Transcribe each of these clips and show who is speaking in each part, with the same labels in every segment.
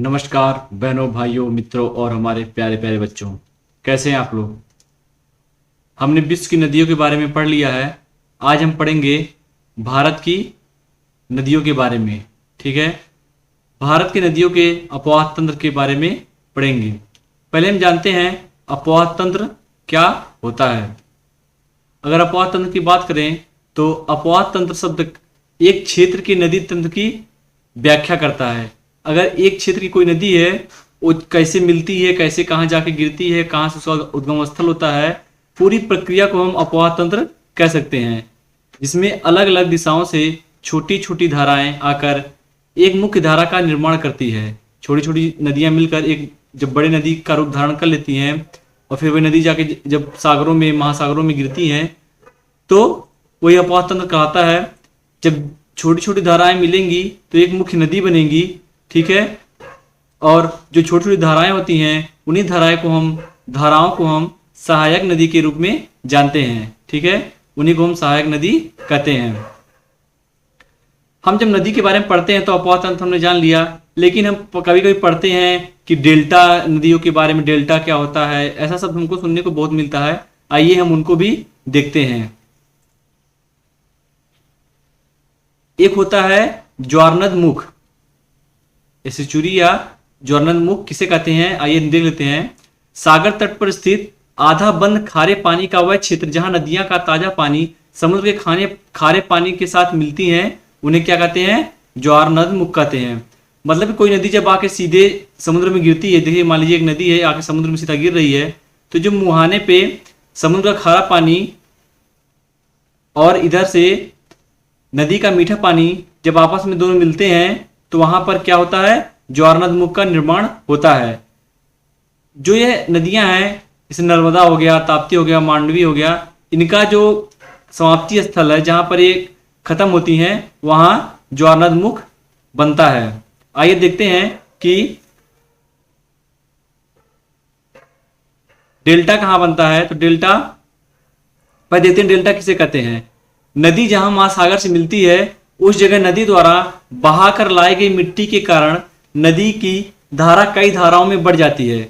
Speaker 1: नमस्कार बहनों, भाइयों, मित्रों और हमारे प्यारे प्यारे बच्चों। कैसे हैं आप लोग। हमने विश्व की नदियों के बारे में पढ़ लिया है। आज हम पढ़ेंगे भारत की नदियों के बारे में। ठीक है, भारत की नदियों के अपवाह तंत्र के बारे में पढ़ेंगे। पहले हम जानते हैं अपवाह तंत्र क्या होता है। अगर अपवाह तंत्र की बात करें तो अपवाह तंत्र शब्द एक क्षेत्र की नदी तंत्र की व्याख्या करता है। अगर एक क्षेत्र की कोई नदी है, वो कैसे मिलती है, कैसे कहाँ जाके गिरती है, कहाँ से उसका उद्गम स्थल होता है, पूरी प्रक्रिया को हम अपवाह तंत्र कह सकते हैं। जिसमें अलग अलग दिशाओं से छोटी छोटी धाराएं आकर एक मुख्य धारा का निर्माण करती है। छोटी छोटी नदियां मिलकर एक जब बड़ी नदी का रूप धारण कर लेती हैं और फिर वही नदी जाके जब सागरों में, महासागरों में गिरती हैं, तो वही अपवाह तंत्र कहलाता है। जब छोटी छोटी धाराएं मिलेंगी तो एक मुख्य नदी बनेगी। ठीक है, और जो छोटी छोटी धाराएं होती हैं, उन्हीं धाराओं को हम सहायक नदी के रूप में जानते हैं। ठीक है, उन्हीं को हम सहायक नदी कहते हैं। हम जब नदी के बारे में पढ़ते हैं तो अपवाह तंत्र हमने जान लिया, लेकिन हम कभी कभी पढ़ते हैं कि डेल्टा नदियों के बारे में, डेल्टा क्या होता है, ऐसा शब्द हमको सुनने को बहुत मिलता है। आइए हम उनको भी देखते हैं। एक होता है ज्वारनद मुख, एसिचुरी या ज्वारनद मुख किसे कहते हैं, आइए देख लेते हैं। सागर तट पर स्थित आधा बंद खारे पानी का वह क्षेत्र जहां नदियां का ताजा पानी समुद्र के खारे पानी के साथ मिलती हैं, उन्हें क्या कहते हैं, ज्वारनद मुख कहते हैं। मतलब कोई नदी जब आके सीधे समुद्र में गिरती है, देखिए मान लीजिए एक नदी है आके समुद्र में सीधा गिर रही है, तो जो मुहाने पे समुद्र का खारा पानी और इधर से नदी का मीठा पानी जब आपस में दोनों मिलते हैं तो वहां पर क्या होता है, ज्वारनद मुख का निर्माण होता है। जो ये नदियां हैं, जैसे नर्मदा हो गया, ताप्ती हो गया, मांडवी हो गया, इनका जो समाप्ति स्थल है जहां पर ये खत्म होती हैं, वहां ज्वारनद मुख बनता है। आइए देखते हैं कि डेल्टा कहां बनता है। तो डेल्टा पर देखते हैं डेल्टा किसे कहते हैं। नदी जहां महासागर से मिलती है उस जगह नदी द्वारा बहाकर लाई गई मिट्टी के कारण नदी की धारा कई धाराओं में बढ़ जाती है।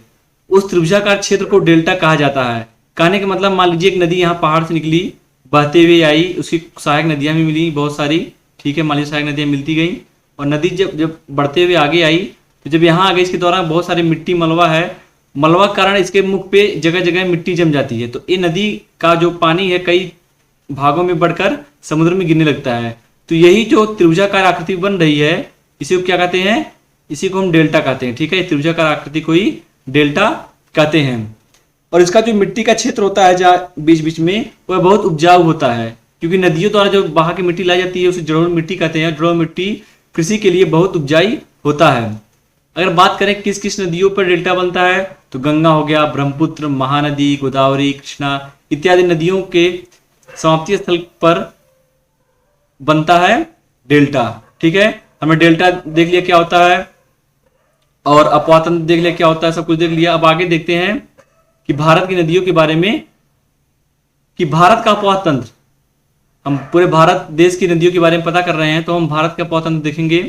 Speaker 1: उस त्रिभुजाकार क्षेत्र को डेल्टा कहा जाता है। कहने का मतलब, मान लीजिए एक नदी यहाँ पहाड़ से निकली, बहते हुए आई, उसकी सहायक नदियां भी मिली बहुत सारी। ठीक है, मान लीजिए सहायक नदियां मिलती गई और नदी जब जब बढ़ते हुए आगे आई, तो जब यहाँ आ गई, इसके दौरान बहुत सारी मिट्टी मलबा है, मलबा के कारण इसके मुख पे जगह जगह मिट्टी जम जाती है। तो ये नदी का जो पानी है कई भागों में बढ़कर समुद्र में गिरने लगता है। तो यही जो त्रिभुजाकार आकृति बन रही है, इसी को क्या कहते हैं, इसी को हम डेल्टा कहते हैं। ठीक है, त्रिभुजाकार आकृति को ही डेल्टा कहते हैं। और इसका जो मिट्टी का क्षेत्र होता है जहाँ बीच बीच में, वह बहुत उपजाऊ होता है, क्योंकि नदियों द्वारा जो बहा की मिट्टी लाई जाती है उसे जड़ों मिट्टी कहते हैं। जड़ों मिट्टी कृषि के लिए बहुत उपजाऊ होता है। अगर बात करें किस किस नदियों पर डेल्टा बनता है, तो गंगा हो गया, ब्रह्मपुत्र, महानदी, गोदावरी, कृष्णा इत्यादि नदियों के समाप्ति स्थल पर बनता है डेल्टा। ठीक है, हमने डेल्टा देख लिया क्या होता है और अपवाह तंत्र देख लिया क्या होता है, सब कुछ देख लिया। अब आगे देखते हैं कि भारत की नदियों के बारे में, कि भारत का अपवाह तंत्र, हम पूरे भारत देश की नदियों के बारे में पता कर रहे हैं, तो हम भारत के अपवाह तंत्र देखेंगे।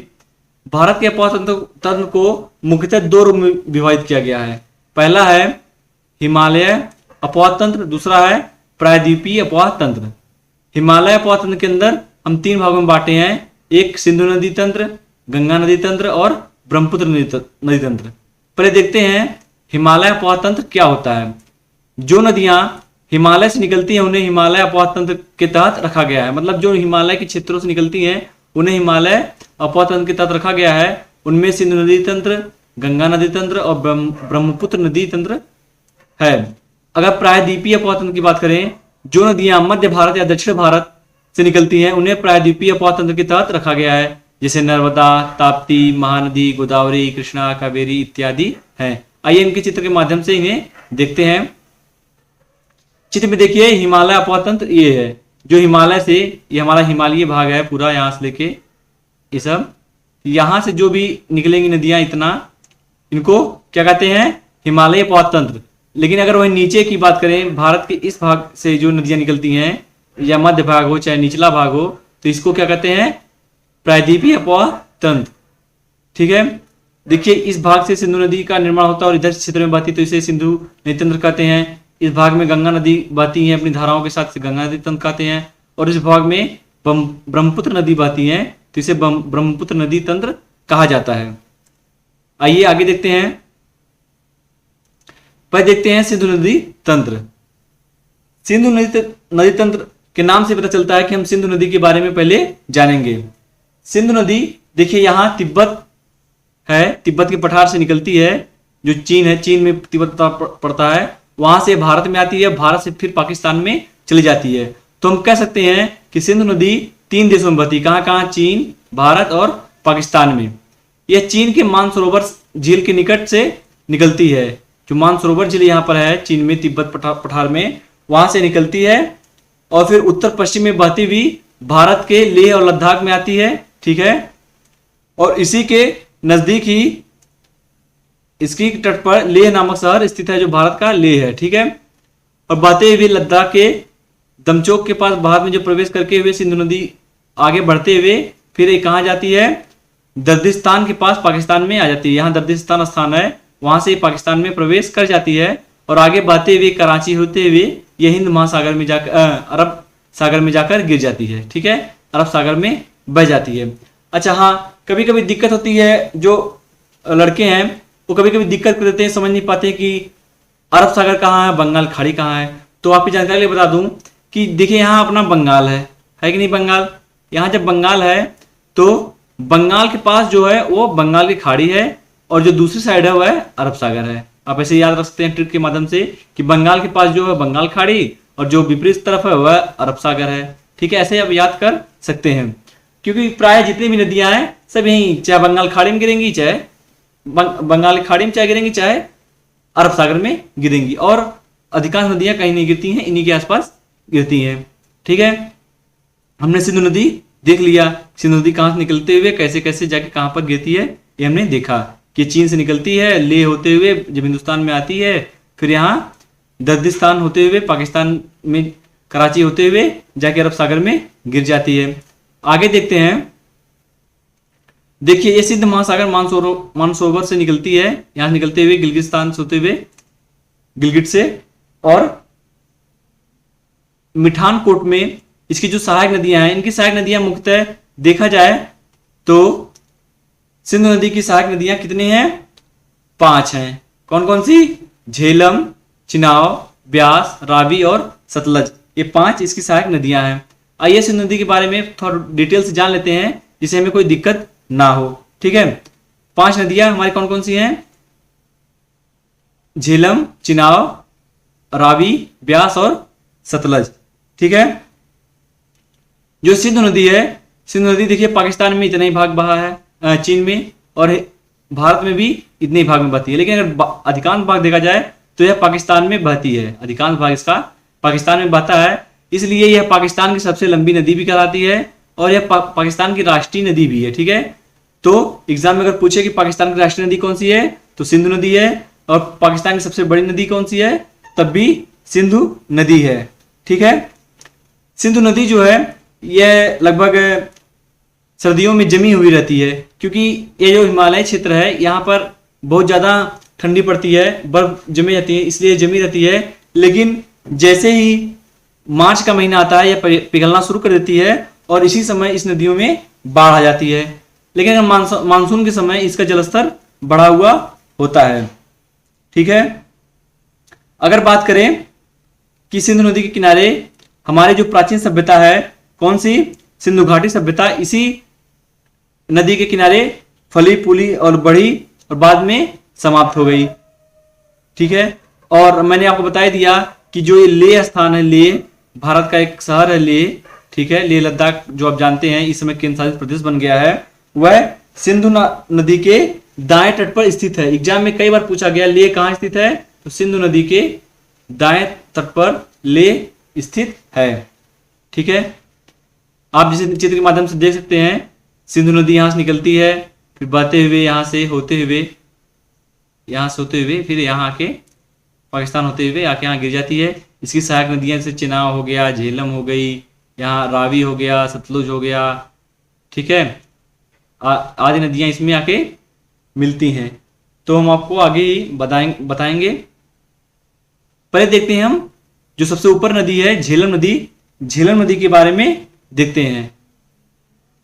Speaker 1: भारत के अपवाह तंत्र को मुख्यतः दो रूप में विभाजित किया गया है। पहला है हिमालय अपवाह तंत्र, दूसरा है प्रायद्वीपीय अपवाह तंत्र। हिमालय अपवाह तंत्र के अंदर हम तीन भागों में बांटे हैं, एक सिंधु नदी तंत्र, गंगा नदी तंत्र और ब्रह्मपुत्र नदी तंत्र। पहले देखते हैं हिमालय अपवाह तंत्र क्या होता है। जो नदियां हिमालय से निकलती हैं उन्हें हिमालय अपवाह तंत्र के तहत रखा गया है। मतलब जो हिमालय के क्षेत्रों से निकलती हैं उन्हें हिमालय अपवाह तंत्र के तहत रखा गया है। उनमें सिंधु नदी तंत्र, गंगा नदी तंत्र और ब्रह्मपुत्र नदी तंत्र है। अगर प्रायद्वीपीय अपवाह तंत्र की बात करें, जो नदियां मध्य भारत या दक्षिण भारत से निकलती हैं उन्हें प्रायद्वीपीय अपवाह तंत्र के तहत रखा गया है, जैसे नर्मदा, ताप्ती, महानदी, गोदावरी, कृष्णा, कावेरी इत्यादि हैं। आइए इनके चित्र के माध्यम से इन्हें देखते हैं। चित्र में देखिए हिमालय अपवाह तंत्र ये है, जो हिमालय से, ये हमारा हिमालयी भाग है पूरा, यहाँ से लेके ये सब, यहाँ से जो भी निकलेंगी नदियां इतना, इनको क्या कहते हैं, हिमालय अपवाह तंत्र। लेकिन अगर वही नीचे की बात करें, भारत के इस भाग से जो नदियां निकलती हैं, या मध्य भाग हो चाहे निचला भाग हो, तो इसको क्या कहते हैं, प्रायद्वीपीय अपवाह तंत्र। ठीक है, देखिए इस भाग से सिंधु नदी का निर्माण होता है और इधर क्षेत्र में बहती तो इसे सिंधु नदी तंत्र कहते हैं। इस भाग में गंगा नदी बहती है अपनी धाराओं के साथ, इसे गंगा नदी तंत्र कहते हैं। और इस भाग में ब्रह्मपुत्र नदी बहती है तो इसे ब्रह्मपुत्र नदी तंत्र कहा जाता है। आइए आगे देखते हैं। पहले देखते हैं सिंधु नदी तंत्र। सिंधु नदी तंत्र के नाम से पता चलता है कि हम सिंधु नदी के बारे में पहले जानेंगे। सिंधु नदी देखिए यहाँ तिब्बत है, तिब्बत के पठार से निकलती है, जो चीन है, चीन में तिब्बत पड़ता है, वहां से भारत में आती है, भारत से फिर पाकिस्तान में चली जाती है। तो हम कह सकते हैं कि सिंधु नदी 3 देशों में बहती है। कहाँ कहाँ? चीन, भारत और पाकिस्तान में। यह चीन के मानसरोवर झील के निकट से निकलती है। जो मानसरोवर झील यहाँ पर है चीन में, तिब्बत पठार में, वहां से निकलती है और फिर उत्तर पश्चिम में बहती हुई भारत के लेह और लद्दाख में आती है। ठीक है, और इसी के नजदीक ही इसकी तट पर लेह नामक शहर स्थित है, जो भारत का लेह है। ठीक है, और बहते हुए लद्दाख के दमचोक के पास भारत में जो प्रवेश करके हुए सिंधु नदी आगे बढ़ते हुए फिर ये कहाँ जाती है? दर्दिस्तान के पास पाकिस्तान में आ जाती है। यहाँ दर्दिस्तान स्थान है, वहां से पाकिस्तान में प्रवेश कर जाती है और आगे बहते हुए कराची होते हुए ये हिंद महासागर में जाकर अरब सागर में जाकर गिर जाती है। ठीक है, अरब सागर में बह जाती है। अच्छा हाँ, कभी कभी दिक्कत होती है, जो लड़के हैं वो कभी कभी दिक्कत कर देते हैं, समझ नहीं पाते कि अरब सागर कहाँ है, बंगाल खाड़ी कहाँ है। तो आपकी जानकारी के लिए बता दूं कि देखिए यहाँ अपना बंगाल है कि नहीं? बंगाल, यहाँ जब बंगाल है तो बंगाल के पास जो है वो बंगाल की खाड़ी है और जो दूसरी साइड है वह अरब सागर है। आप ऐसे याद रख सकते हैं ट्रिक के माध्यम से कि बंगाल के पास जो है बंगाल खाड़ी और जो विपरीत तरफ है वह अरब सागर है। ठीक है, ऐसे आप याद कर सकते हैं, क्योंकि प्राय जितनी भी नदियां हैं सब यही, चाहे बंगाल खाड़ी में गिरेंगी, चाहे बंगाल की खाड़ी में चाहे गिरेंगी, चाहे अरब सागर में गिरेंगी, और अधिकांश नदियां कहीं नहीं गिरती हैं, इन्हीं के आसपास गिरती हैं। ठीक है, हमने सिंधु नदी देख लिया, सिंधु नदी कहाँ से निकलते हुए कैसे कैसे जाके कहाँ पर गिरती है ये हमने देखा कि चीन से निकलती है, लेह होते हुए जब हिंदुस्तान में आती है, फिर यहाँ दर्दिस्तान होते हुए पाकिस्तान में, कराची होते हुए जाके अरब सागर में गिर जाती है। आगे देखते हैं। देखिए ये सिंध महासागर मानसरोवर से निकलती है, यहां से निकलते हुए गिलगिस्तान से होते हुए, गिलगिट से, और मिठानकोट में इसकी जो सहायक नदियां हैं, इनकी सहायक नदियां मुख्यतः देखा जाए तो सिंधु नदी की सहायक नदियां कितनी हैं? 5 हैं। कौन कौन सी? झेलम, चिनाव, ब्यास, रावी और सतलज, ये 5 इसकी सहायक नदियां हैं। आइए सिंधु नदी के बारे में थोड़ा डिटेल से जान लेते हैं, जिससे हमें कोई दिक्कत ना हो। ठीक है, 5 नदियां हमारी कौन कौन सी हैं? झेलम, चिनाव, रावी, ब्यास और सतलज। ठीक है, जो सिंधु नदी है, सिंधु नदी देखिए पाकिस्तान में इतना ही भाग बहा है, चीन में, और भारत में भी इतने ही भाग में बहती है, लेकिन अगर अधिकांश भाग देखा जाए तो यह पाकिस्तान में बहती है। अधिकांश भाग इसका पाकिस्तान में बहता है, इसलिए यह पाकिस्तान की सबसे लंबी नदी भी कहलाती है और यह पाकिस्तान की राष्ट्रीय नदी भी है। ठीक है, तो एग्जाम में अगर पूछे कि पाकिस्तान की राष्ट्रीय नदी कौन सी है तो सिंधु नदी है, और पाकिस्तान की सबसे बड़ी नदी कौन सी है तब भी सिंधु नदी है। ठीक है, सिंधु नदी जो है यह लगभग सर्दियों में जमी हुई रहती है, क्योंकि ये जो हिमालय क्षेत्र है यहाँ पर बहुत ज़्यादा ठंडी पड़ती है, बर्फ जमी जाती है, इसलिए जमी रहती है। लेकिन जैसे ही मार्च का महीना आता है यह पिघलना शुरू कर देती है और इसी समय इस नदियों में बाढ़ आ जाती है। लेकिन अगर मानसून के समय इसका जलस्तर बढ़ा हुआ होता है। ठीक है, अगर बात करें कि सिंधु नदी के किनारे हमारी जो प्राचीन सभ्यता है कौन सी? सिंधु घाटी सभ्यता इसी नदी के किनारे फली फूली और बढ़ी और बाद में समाप्त हो गई। ठीक है, और मैंने आपको बता दिया कि जो ये लेह स्थान है, लेह भारत का एक शहर है लेह। ठीक है, लेह लद्दाख जो आप जानते हैं इस समय केंद्र शासित प्रदेश बन गया है, वह सिंधु नदी के दाएं तट पर स्थित है। एग्जाम में कई बार पूछा गया लेह कहाँ स्थित है, तो सिंधु नदी के दाएं तट पर लेह स्थित है। ठीक है, आप जिस चित्र के माध्यम से देख सकते हैं, सिंधु नदी यहाँ से निकलती है, फिर बहते हुए यहाँ से होते हुए, यहाँ से होते हुए फिर यहाँ आके पाकिस्तान होते हुए आके यहाँ गिर जाती है। इसकी सहायक नदियाँ जैसे चिनाव हो गया, झेलम हो गई, यहाँ रावी हो गया, सतलुज हो गया। ठीक है, आदि नदियाँ इसमें आके मिलती हैं। तो हम आपको आगे ही बताएंगे। पहले देखते हैं हम जो सबसे ऊपर नदी है झेलम नदी, झेलम नदी के बारे में देखते हैं।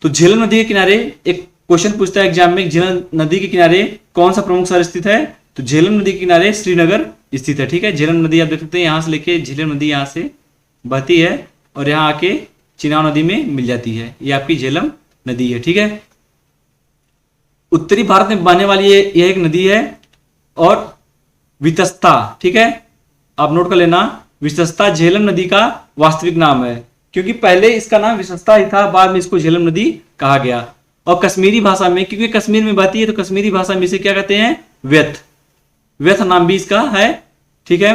Speaker 1: तो झेलम नदी के किनारे एक क्वेश्चन पूछता है एग्जाम में, झेलम नदी के किनारे कौन सा प्रमुख शहर स्थित है? तो झेलम नदी के किनारे श्रीनगर स्थित है। ठीक है, झेलम नदी आप देख सकते हैं यहां से लेके झेलम नदी यहां से बहती है और यहाँ आके चिनाव नदी में मिल जाती है। ये आपकी झेलम नदी है। ठीक है, उत्तरी भारत में बहने वाली यह एक नदी है और वितस्ता, ठीक है, आप नोट कर लेना, वितस्ता झेलम नदी का वास्तविक नाम है, क्योंकि पहले इसका नाम वितस्ता ही था, बाद में इसको झेलम नदी कहा गया। और कश्मीरी भाषा में, क्योंकि कश्मीर में बहती है तो कश्मीरी भाषा में इसे क्या कहते हैं? व्यथ, व्यथ नाम भी इसका है। ठीक है,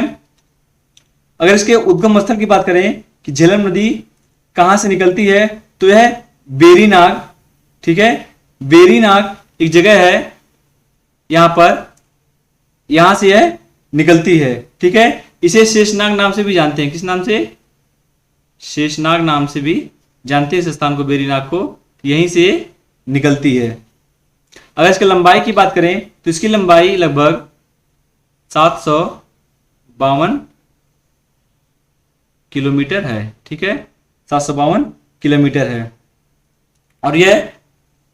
Speaker 1: अगर इसके उद्गम स्थल की बात करें कि झेलम नदी कहां से निकलती है, तो यह बेरीनाग, ठीक है, बेरीनाग एक जगह है यहां पर, यहां से यह निकलती है। ठीक है, इसे शेषनाग नाम से भी जानते हैं। किस नाम से? शेषनाग नाम से भी जानते हैं इस स्थान को, बेरीनाग को, यहीं से निकलती है। अगर इसकी लंबाई की बात करें तो इसकी लंबाई लगभग 752 किलोमीटर है। ठीक है, 752 किलोमीटर है। और यह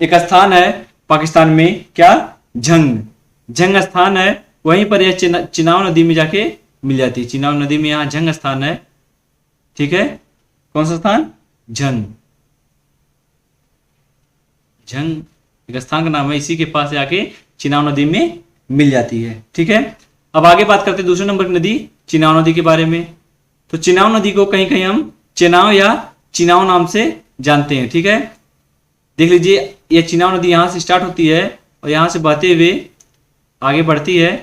Speaker 1: एक स्थान है पाकिस्तान में, क्या? झंग स्थान है, वहीं पर यह चिनाव नदी में जाके मिल जाती है। चिनाव नदी में यहां झंग स्थान है। ठीक है, कौन सा स्थान? झंग एक स्थान का नाम है, इसी के पास जाके चिनाव नदी में मिल जाती है। ठीक है, अब आगे बात करते हैं दूसरे नंबर की नदी चिनाव नदी के बारे में। तो चिनाव नदी को कहीं कहीं हम चेनाव या चिनाव नाम से जानते हैं। ठीक है, देख लीजिए, यह चिनाव नदी यहां से स्टार्ट होती है और यहां से बहते हुए आगे बढ़ती है,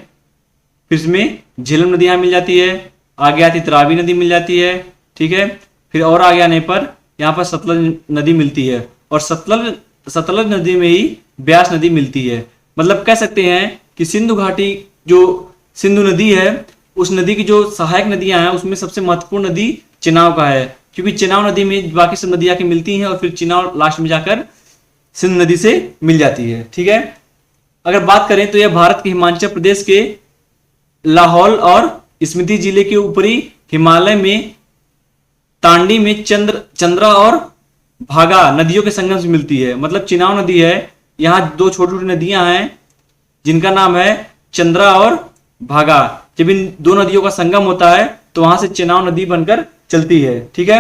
Speaker 1: फिर इसमें झेलम नदी यहां मिल जाती है, आगे आती तरावी नदी मिल जाती है। ठीक है, फिर और आगे आने पर यहाँ पर सतलज नदी मिलती है और सतलज नदी में ही ब्यास नदी मिलती है। मतलब कह सकते हैं कि सिंधु घाटी जो सिंधु नदी है, उस नदी की जो सहायक नदियां हैं उसमें सबसे महत्वपूर्ण नदी चिनाव का है, क्योंकि चिनाव नदी में बाकी सब नदियां आके मिलती हैं और फिर चिनाव लास्ट में जाकर सिंधु नदी से मिल जाती है। ठीक है, अगर बात करें तो यह भारत के हिमाचल प्रदेश के लाहौल और स्पीति जिले के ऊपरी हिमालय में तांडी में चंद्रा और भागा नदियों के संगम से मिलती है। मतलब चिनाव नदी है, यहाँ दो छोटी छोटी नदियां हैं जिनका नाम है चंद्रा और भागा। जब इन दो नदियों का संगम होता है तो वहां से चिनाव नदी बनकर चलती है। ठीक है,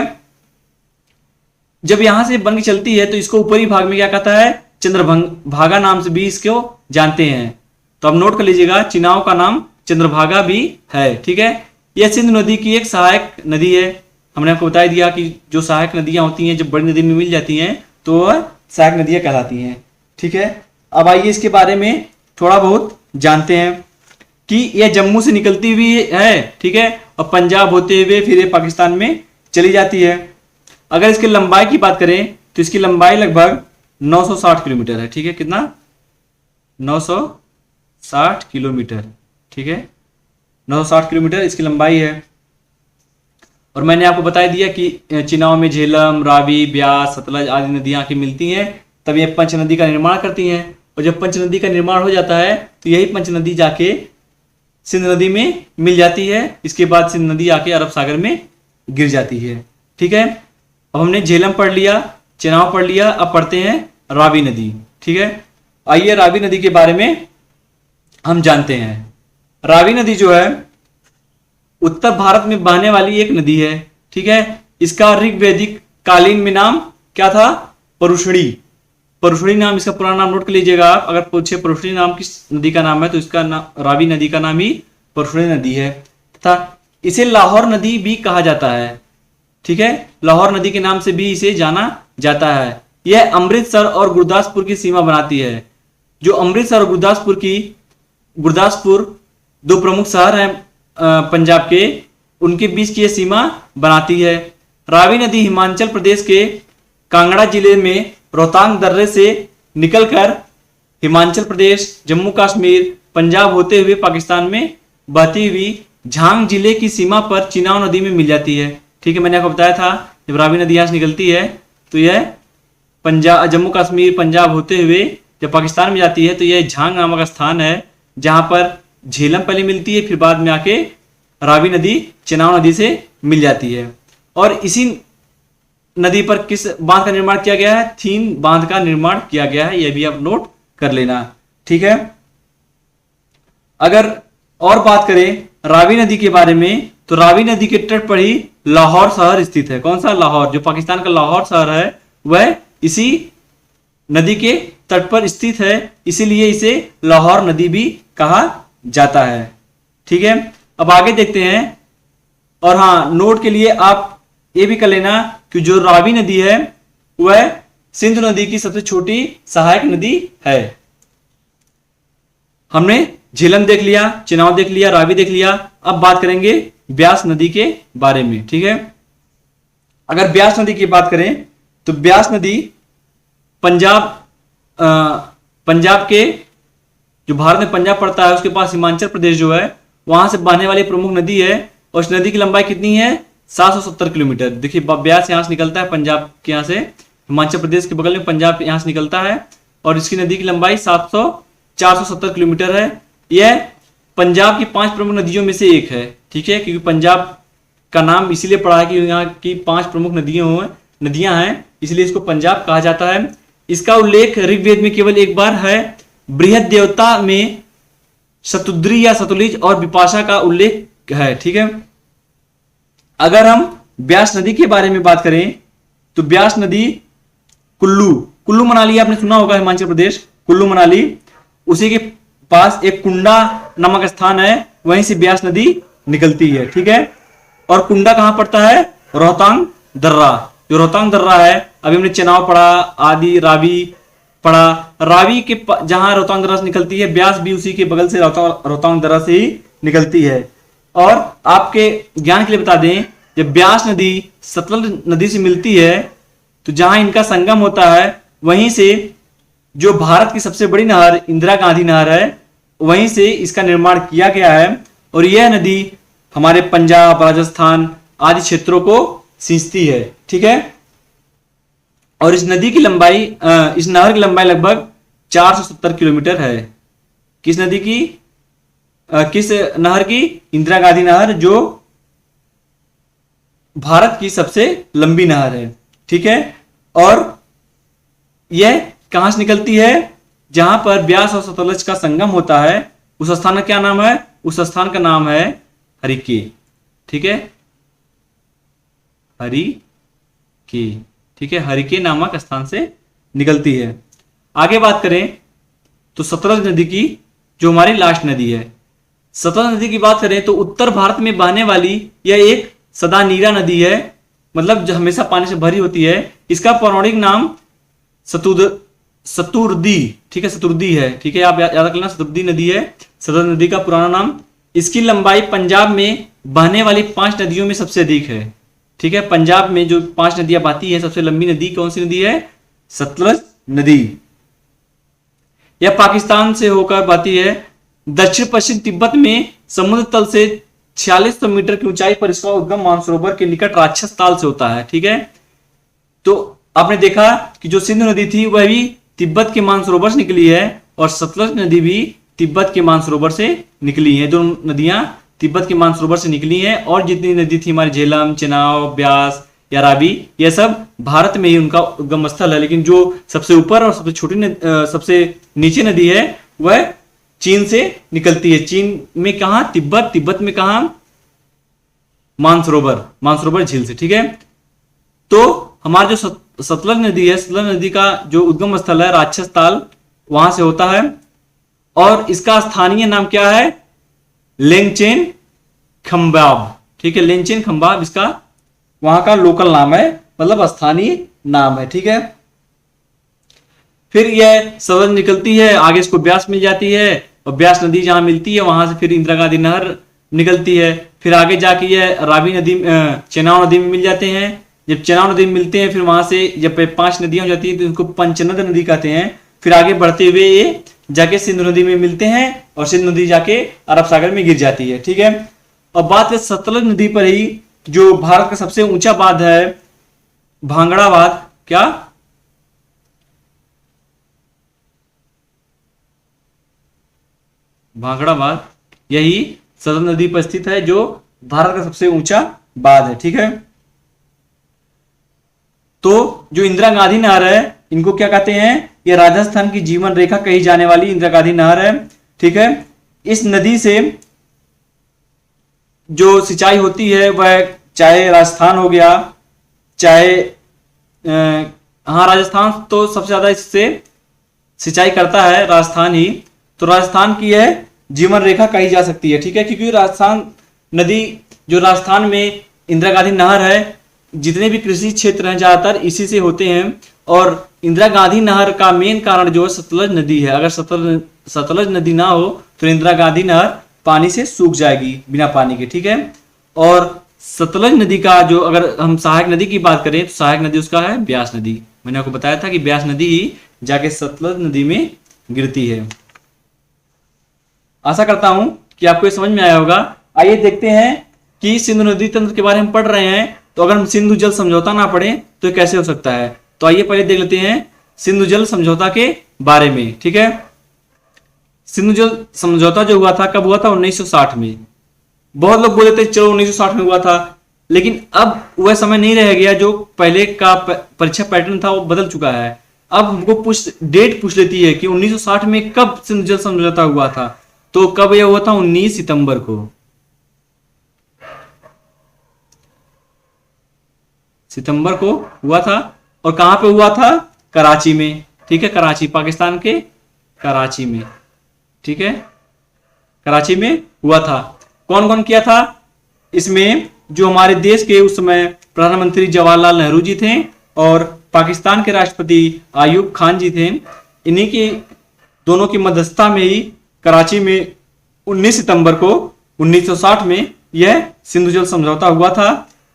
Speaker 1: जब यहां से बनकर चलती है तो इसको ऊपरी भाग में क्या कहता है? चंद्रभागा नाम से भी इसको जानते हैं। तो अब नोट कर लीजिएगा, चिनाव का नाम चंद्रभागा भी है। ठीक है, यह सिंधु नदी की एक सहायक नदी है। हमने आपको बता दिया कि जो सहायक नदियां होती हैं जब बड़ी नदी में मिल जाती हैं तो वह सहायक नदियां कहलाती हैं। ठीक है, अब आइए इसके बारे में थोड़ा बहुत जानते हैं कि यह जम्मू से निकलती हुई है। ठीक है, और पंजाब होते हुए फिर ये पाकिस्तान में चली जाती है। अगर इसकी लंबाई की बात करें तो इसकी लंबाई लगभग 960 किलोमीटर है। ठीक है, कितना? 960 किलोमीटर। ठीक है, 960 किलोमीटर इसकी लंबाई है। और मैंने आपको बता दिया कि चिनाव में झेलम, रावी, ब्यास, सतलज आदि नदियां आके मिलती हैं, तब ये पंच नदी का निर्माण करती हैं। और जब पंच नदी का निर्माण हो जाता है तो यही पंच नदी जाके सिंध नदी में मिल जाती है। इसके बाद सिंध नदी आके अरब सागर में गिर जाती है। ठीक है, अब हमने झेलम पढ़ लिया, चिनाव पढ़ लिया, अब पढ़ते हैं रावी नदी। ठीक है, आइए रावी नदी के बारे में हम जानते हैं। रावी नदी जो है उत्तर भारत में बहने वाली एक नदी है। ठीक है, इसका ऋग्वैदिक कालीन में नाम क्या था? परुषणी। परुषणी नाम इसका पुराना नाम नोट कर लीजिएगा आप। अगर पूछे परुषणी नाम किस नदी का नाम है तो इसका नाम रावी नदी का नाम ही परुषणी नदी है, तथा इसे लाहौर नदी भी कहा जाता है। ठीक है, लाहौर नदी के नाम से भी इसे जाना जाता है। यह अमृतसर और गुरदासपुर की सीमा बनाती है। जो अमृतसर और गुरदासपुर दो प्रमुख शहर हैं पंजाब के, उनके बीच की यह सीमा बनाती है। रावी नदी हिमाचल प्रदेश के कांगड़ा जिले में रोहतांग दर्रे से निकलकर हिमाचल प्रदेश, जम्मू कश्मीर, पंजाब होते हुए पाकिस्तान में बहती हुई झांग जिले की सीमा पर चिनाव नदी में मिल जाती है। ठीक है, मैंने आपको बताया था जब रावी नदी यहां से निकलती है तो यह पंजाब, जम्मू कश्मीर, पंजाब होते हुए जब पाकिस्तान में जाती है तो यह झांग नामक स्थान है जहां पर झेलम पहले मिलती है, फिर बाद में आके रावी नदी चेनाब नदी से मिल जाती है। और इसी नदी पर किस बांध का निर्माण किया गया है? थीन बांध का निर्माण किया गया है, यह भी आप नोट कर लेना, ठीक है। अगर और बात करें रावी नदी के बारे में तो रावी नदी के तट पर ही लाहौर शहर स्थित है। कौन सा? लाहौर। जो पाकिस्तान का लाहौर शहर है वह इसी नदी के तट पर स्थित है, इसीलिए इसे लाहौर नदी भी कहा जाता है, ठीक है। अब आगे देखते हैं। और हाँ, नोट के लिए आप ये भी कर लेना कि जो रावी नदी है वह सिंधु नदी की सबसे छोटी सहायक नदी है। हमने झेलम देख लिया, चेनाब देख लिया, रावी देख लिया। अब बात करेंगे ब्यास नदी के बारे में, ठीक है। अगर ब्यास नदी की बात करें तो ब्यास नदी पंजाब के, जो भारत में पंजाब पड़ता है उसके पास हिमाचल प्रदेश जो है वहां से बहने वाली प्रमुख नदी है। और इस नदी की लंबाई कितनी है? 770 किलोमीटर। देखिए ब्यास यहां से निकलता है, पंजाब के यहां से, हिमाचल प्रदेश के बगल में पंजाब यहां से निकलता है और इसकी नदी की लंबाई 470 किलोमीटर है। यह पंजाब की 5 प्रमुख नदियों में से एक है, ठीक है, क्योंकि पंजाब का नाम इसीलिए पड़ा है कि यहाँ की 5 प्रमुख नदियां हैं, इसलिए इसको पंजाब कहा जाता है। इसका उल्लेख ऋग्वेद में केवल एक बार है। बृहद देवता में शतुद्री या सतुलिज और विपाशा का उल्लेख है, ठीक है। अगर हम ब्यास नदी के बारे में बात करें तो ब्यास नदी कुल्लू मनाली आपने सुना होगा, हिमाचल प्रदेश, कुल्लू मनाली, उसी के पास एक कुंडा नामक स्थान है, वहीं से ब्यास नदी निकलती है, ठीक है। और कुंडा कहां पड़ता है? रोहतांग दर्रा। जो रोहतांग दर्रा है, अभी हमने चेनाब पढ़ा, आदि रावी पढ़ा, रावी के जहां रोहतांग दर्रा से निकलती है, ब्यास भी उसी के बगल से रोहतांग दर्रा से ही निकलती है। और आपके ज्ञान के लिए बता दें, जब ब्यास नदी सतलज नदी से मिलती है तो जहां इनका संगम होता है वहीं से जो भारत की सबसे बड़ी नहर इंदिरा गांधी नहर है, वहीं से इसका निर्माण किया गया है। और यह नदी हमारे पंजाब, राजस्थान आदि क्षेत्रों को सींचती है, ठीक है। और इस नदी की लंबाई, इस नहर की लंबाई लगभग 470 किलोमीटर है। किस नदी की? किस नहर की? इंदिरा गांधी नहर, जो भारत की सबसे लंबी नहर है, ठीक है। और यह कहां से निकलती है? जहां पर ब्यास और सतलज का संगम होता है, उस स्थान का क्या नाम है? उस स्थान का नाम है हरिके, ठीक है, हरिके, ठीक है, हरिके नामक स्थान से निकलती है। आगे बात करें तो सतलज नदी की, जो हमारी लास्ट नदी है। सतलज नदी की बात करें तो उत्तर भारत में बहने वाली यह एक सदा नीरा नदी है, मतलब जो हमेशा पानी से भरी होती है। इसका पौराणिक नाम सतुर्दी, ठीक है, सतुर्दी है, ठीक है, आप याद रख लेना, सतुर्दी नदी है सतलज नदी का पुराना नाम। इसकी लंबाई पंजाब में बहने वाली 5 नदियों में सबसे अधिक है, ठीक है। पंजाब में जो 5 नदियां बहती है, सबसे लंबी नदी कौन सी नदी है? सतलज नदी। यह पाकिस्तान से होकर बहती है। दक्षिण पश्चिम तिब्बत में समुद्र तल से 4600 मीटर की ऊंचाई पर इसका उद्गम मानसरोवर के निकट राक्षस ताल से होता है, ठीक है। तो आपने देखा कि जो सिंधु नदी थी वह भी तिब्बत के मानसरोवर से निकली है और सतलज नदी भी तिब्बत के मानसरोवर से निकली है। दोनों नदियां तिब्बत के मानसरोवर से निकली हैं। और जितनी नदी थी हमारी झेलम, चेनाब, ब्यास या रावी, यह सब भारत में ही उनका उद्गम स्थल है। लेकिन जो सबसे ऊपर और सबसे छोटी सबसे नीचे नदी है वह चीन से निकलती है। चीन में कहा? तिब्बत में कहा? मानसरोवर झील से, ठीक है। तो हमारा जो सतलज नदी है, सतलज नदी का जो उद्गम स्थल है राक्षस ताल, वहां से होता है। और इसका स्थानीय नाम क्या है? लेंगचेन खंबाब, ठीक है, लेंगचेन खंबाब इसका वहां का लोकल नाम है, मतलब स्थानीय नाम है, ठीक है। फिर यह सतलज निकलती है, आगे इसको ब्यास मिल जाती है और ब्यास नदी जहां मिलती है वहां से फिर इंदिरा गांधी नहर निकलती है। फिर आगे जाके यह रावी नदी, चेनाब नदी में मिल जाते हैं। जब चेनाब नदी में मिलते हैं फिर वहां से जब 5 नदियां हो जाती है तो इनको पंचनद नदी कहते हैं। फिर आगे बढ़ते हुए ये जाके सिंधु नदी में मिलते हैं और सिंधु नदी जाके अरब सागर में गिर जाती है, ठीक है। और बात है सतलज नदी पर ही जो भारत का सबसे ऊंचा बांध है भांगड़ा बांध, क्या? भाखड़ा बांध, यही सतलज नदी पर स्थित है, जो भारत का सबसे ऊंचा बांध है। ठीक है, तो जो इंदिरा गांधी नहर है, इनको क्या कहते हैं, ये राजस्थान की जीवन रेखा कही जाने वाली इंदिरा गांधी नहर है। ठीक है, इस नदी से जो सिंचाई होती है वह चाहे राजस्थान हो गया, चाहे हाँ राजस्थान तो सबसे ज्यादा इससे सिंचाई करता है, राजस्थान ही, तो राजस्थान की यह जीवन रेखा कही जा सकती है। ठीक है, क्योंकि राजस्थान नदी, जो राजस्थान में इंदिरा गांधी नहर है, जितने भी कृषि क्षेत्र हैं ज्यादातर इसी से होते हैं। और इंदिरा गांधी नहर का मेन कारण जो है सतलज नदी है। अगर सतलज नदी ना हो तो इंदिरा गांधी नहर पानी से सूख जाएगी, बिना पानी के। ठीक है, और सतलज नदी का जो, अगर हम सहायक नदी की बात करें तो सहायक नदी उसका है ब्यास नदी। मैंने आपको बताया था कि ब्यास नदी ही जाके सतलज नदी में गिरती है। आशा करता हूं कि आपको ये समझ में आया होगा। आइए देखते हैं कि सिंधु नदी तंत्र के बारे में पढ़ रहे हैं, तो अगर हम सिंधु जल समझौता ना पढ़े तो कैसे हो सकता है। तो आइए पहले देख लेते हैं सिंधु जल समझौता के बारे में। ठीक है, सिंधु जल समझौता जो हुआ था, कब हुआ था, 1960 में। बहुत लोग बोलते थे चलो 1960 में हुआ था, लेकिन अब वह समय नहीं रह गया। जो पहले का परीक्षा पैटर्न था वो बदल चुका है। अब हमको डेट पूछ लेती है कि 1960 में कब सिंधु जल समझौता हुआ था। तो कब यह हुआ था, 19 सितंबर को। सितंबर को हुआ था। और कहां पे हुआ था, कराची में। ठीक है, कराची, पाकिस्तान के कराची में। ठीक है, कराची में हुआ था। कौन कौन किया था इसमें, जो हमारे देश के उस समय प्रधानमंत्री जवाहरलाल नेहरू जी थे और पाकिस्तान के राष्ट्रपति अयूब खान जी थे। इन्हीं की दोनों की मध्यस्थता में ही कराची में 19 सितंबर को 1960 में यह सिंधु जल समझौता हुआ था।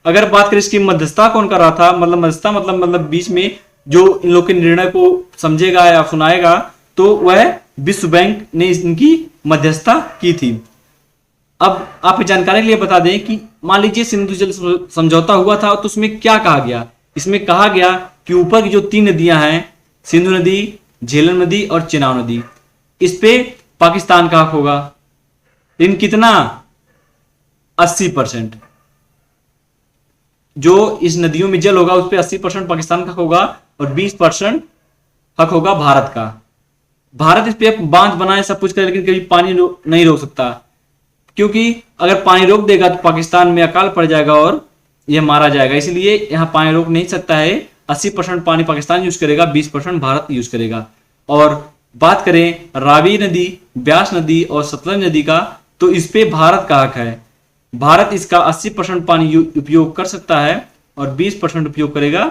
Speaker 1: अगर बात करें इसकी मध्यस्थता कौन कर रहा था, मतलब मध्यस्थता मतलब बीच में जो इन लोग के निर्णय को समझेगा या सुनाएगा, तो वह विश्व बैंक ने इनकी मध्यस्थता की थी। अब आप जानकारी के लिए बता दें कि मान लीजिए सिंधु जल समझौता हुआ था, तो उसमें क्या कहा गया। इसमें कहा गया कि ऊपर की जो 3 नदियां हैं, सिंधु नदी, झेलम नदी और चेनाब नदी, इस पे पाकिस्तान का हक होगा। लेकिन कितना, 80%। जो इस नदियों में जल होगा उस पर 80% पाकिस्तान का होगा और 20% हक होगा भारत का। भारत इस पे बांध बनाए, सब कुछ करे, लेकिन कभी पानी नहीं रोक सकता, क्योंकि अगर पानी रोक देगा तो पाकिस्तान में अकाल पड़ जाएगा और यह मारा जाएगा। इसलिए यहां पानी रोक नहीं सकता है। 80% पानी पाकिस्तान यूज करेगा, 20% भारत यूज करेगा। और बात करें रावी नदी, ब्यास नदी और सतलज नदी का, तो इस पे भारत का हक है। भारत इसका 80% पानी उपयोग कर सकता है और 20% उपयोग करेगा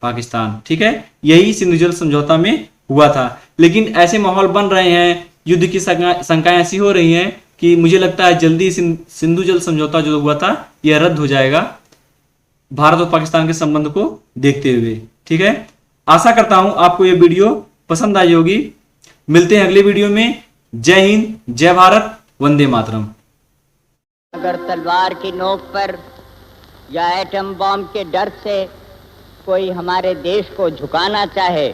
Speaker 1: पाकिस्तान। ठीक है, यही सिंधु जल समझौता में हुआ था। लेकिन ऐसे माहौल बन रहे हैं, युद्ध की शंकाएं ऐसी हो रही हैं कि मुझे लगता है जल्दी सिंधु जल समझौता जो हुआ था यह रद्द हो जाएगा, भारत और पाकिस्तान के संबंध को देखते हुए। ठीक है, आशा करता हूं आपको यह वीडियो पसंद आई होगी। मिलते हैं अगले वीडियो में। जय हिंद, जय भारत, वंदे मातरम।
Speaker 2: अगर तलवार की नोक पर या एटम बॉम्ब के डर से कोई हमारे देश को झुकाना चाहे,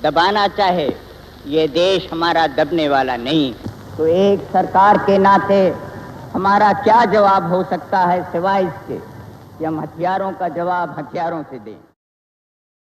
Speaker 2: दबाना चाहे, ये देश हमारा दबने वाला नहीं। तो एक सरकार के नाते हमारा क्या जवाब हो सकता है सिवाय इसके कि हम हथियारों का जवाब हथियारों से दें।